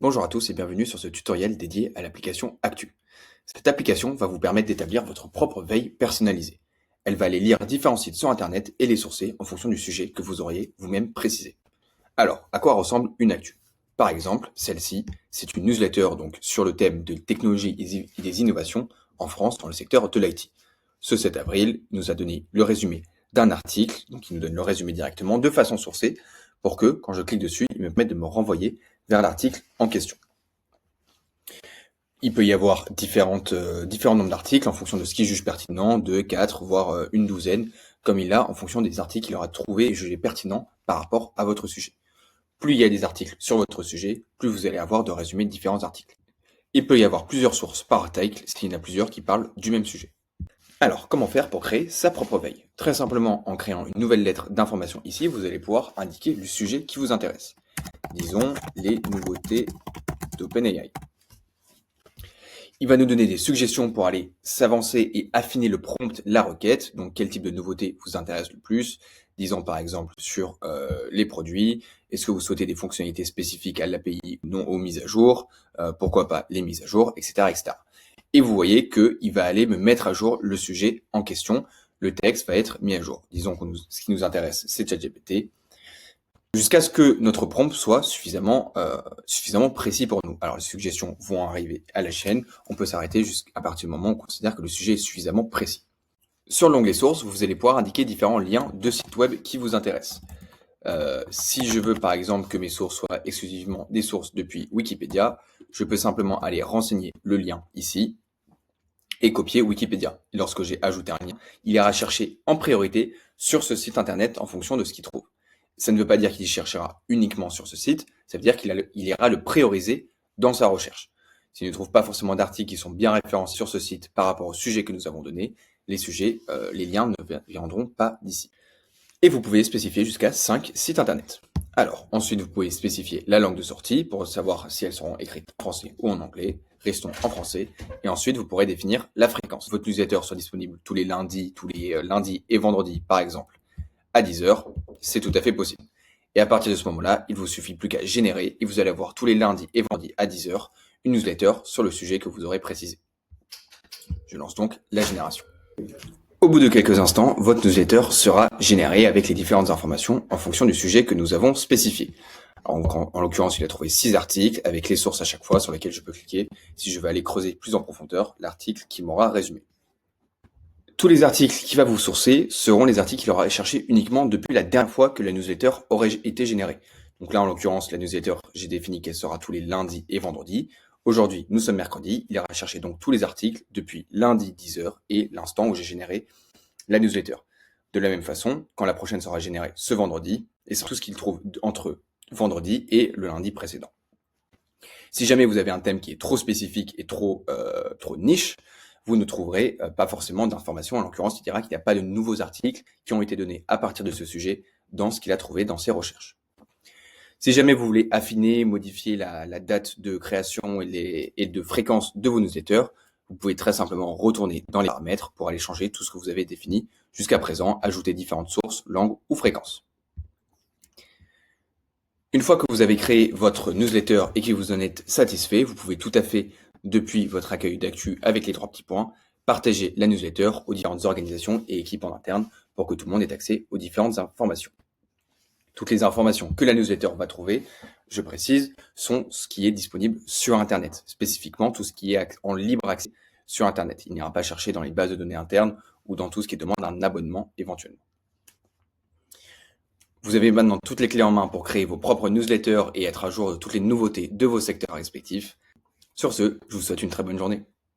Bonjour à tous et bienvenue sur ce tutoriel dédié à l'application Actu. Cette application va vous permettre d'établir votre propre veille personnalisée. Elle va aller lire différents sites sur Internet et les sourcer en fonction du sujet que vous auriez vous-même précisé. Alors, à quoi ressemble une Actu? Par exemple, celle-ci, c'est une newsletter donc sur le thème de technologie et des innovations en France dans le secteur de l'IT. Ce 7 avril, il nous a donné le résumé d'un article, donc il nous donne le résumé directement de façon sourcée pour que, quand je clique dessus, il me permette de me renvoyer vers l'article en question. Il peut y avoir différents nombres d'articles en fonction de ce qu'il juge pertinent, 2, 4, voire une douzaine, comme il a en fonction des articles qu'il aura trouvé et jugé pertinents par rapport à votre sujet. Plus il y a des articles sur votre sujet, plus vous allez avoir de résumés de différents articles. Il peut y avoir plusieurs sources par article s'il y en a plusieurs qui parlent du même sujet. Alors, comment faire pour créer sa propre veille? Très simplement, en créant une nouvelle lettre d'information ici, vous allez pouvoir indiquer le sujet qui vous intéresse. Disons les nouveautés d'OpenAI. Il va nous donner des suggestions pour aller s'avancer et affiner le prompt, la requête. Donc, quel type de nouveauté vous intéresse le plus? Disons par exemple sur les produits. Est-ce que vous souhaitez des fonctionnalités spécifiques à l'API ou non aux mises à jour? Pourquoi pas les mises à jour, etc., etc. Et vous voyez qu'il va aller me mettre à jour le sujet en question. Le texte va être mis à jour. Disons que ce qui nous intéresse, c'est ChatGPT. Jusqu'à ce que notre prompt soit suffisamment précis pour nous. Alors, les suggestions vont arriver à la chaîne. On peut s'arrêter jusqu'à partir du moment où on considère que le sujet est suffisamment précis. Sur l'onglet source, vous allez pouvoir indiquer différents liens de sites web qui vous intéressent. Si je veux par exemple que mes sources soient exclusivement des sources depuis Wikipédia, je peux simplement aller renseigner le lien ici et copier Wikipédia. Lorsque j'ai ajouté un lien, il ira chercher en priorité sur ce site internet en fonction de ce qu'il trouve. Ça ne veut pas dire qu'il cherchera uniquement sur ce site, ça veut dire qu'il ira le prioriser dans sa recherche. S'il ne trouve pas forcément d'articles qui sont bien référencés sur ce site par rapport au sujet que nous avons donné, les liens ne viendront pas d'ici. Et vous pouvez spécifier jusqu'à 5 sites internet. Alors, ensuite, vous pouvez spécifier la langue de sortie pour savoir si elles seront écrites en français ou en anglais. Restons en français. Et ensuite, vous pourrez définir la fréquence. Votre newsletter soit disponible tous les lundis et vendredis, par exemple, à 10h, c'est tout à fait possible. Et à partir de ce moment-là, il vous suffit plus qu'à générer et vous allez avoir tous les lundis et vendredis à 10h une newsletter sur le sujet que vous aurez précisé. Je lance donc la génération. Au bout de quelques instants, votre newsletter sera générée avec les différentes informations en fonction du sujet que nous avons spécifié. En l'occurrence, il a trouvé 6 articles avec les sources à chaque fois sur lesquelles je peux cliquer si je veux aller creuser plus en profondeur l'article qui m'aura résumé. Tous les articles qu'il va vous sourcer seront les articles qu'il aura cherché uniquement depuis la dernière fois que la newsletter aurait été générée. Donc là, en l'occurrence, la newsletter, j'ai défini qu'elle sera tous les lundis et vendredis. Aujourd'hui, nous sommes mercredi. Il ira chercher donc tous les articles depuis lundi 10h et l'instant où j'ai généré la newsletter. De la même façon, quand la prochaine sera générée ce vendredi, et c'est tout ce qu'il trouve entre vendredi et le lundi précédent. Si jamais vous avez un thème qui est trop spécifique et trop niche, vous ne trouverez pas forcément d'informations. En l'occurrence, il dira qu'il n'y a pas de nouveaux articles qui ont été donnés à partir de ce sujet dans ce qu'il a trouvé dans ses recherches. Si jamais vous voulez affiner, modifier la date de création et de fréquence de vos newsletters, vous pouvez très simplement retourner dans les paramètres pour aller changer tout ce que vous avez défini jusqu'à présent, ajouter différentes sources, langues ou fréquences. Une fois que vous avez créé votre newsletter et que vous en êtes satisfait, vous pouvez tout à fait, depuis votre accueil d'actu avec les 3 petits points, partager la newsletter aux différentes organisations et équipes en interne pour que tout le monde ait accès aux différentes informations. Toutes les informations que la newsletter va trouver, je précise, sont ce qui est disponible sur Internet, spécifiquement tout ce qui est en libre accès sur Internet. Il n'ira pas chercher dans les bases de données internes ou dans tout ce qui demande un abonnement éventuellement. Vous avez maintenant toutes les clés en main pour créer vos propres newsletters et être à jour de toutes les nouveautés de vos secteurs respectifs. Sur ce, je vous souhaite une très bonne journée.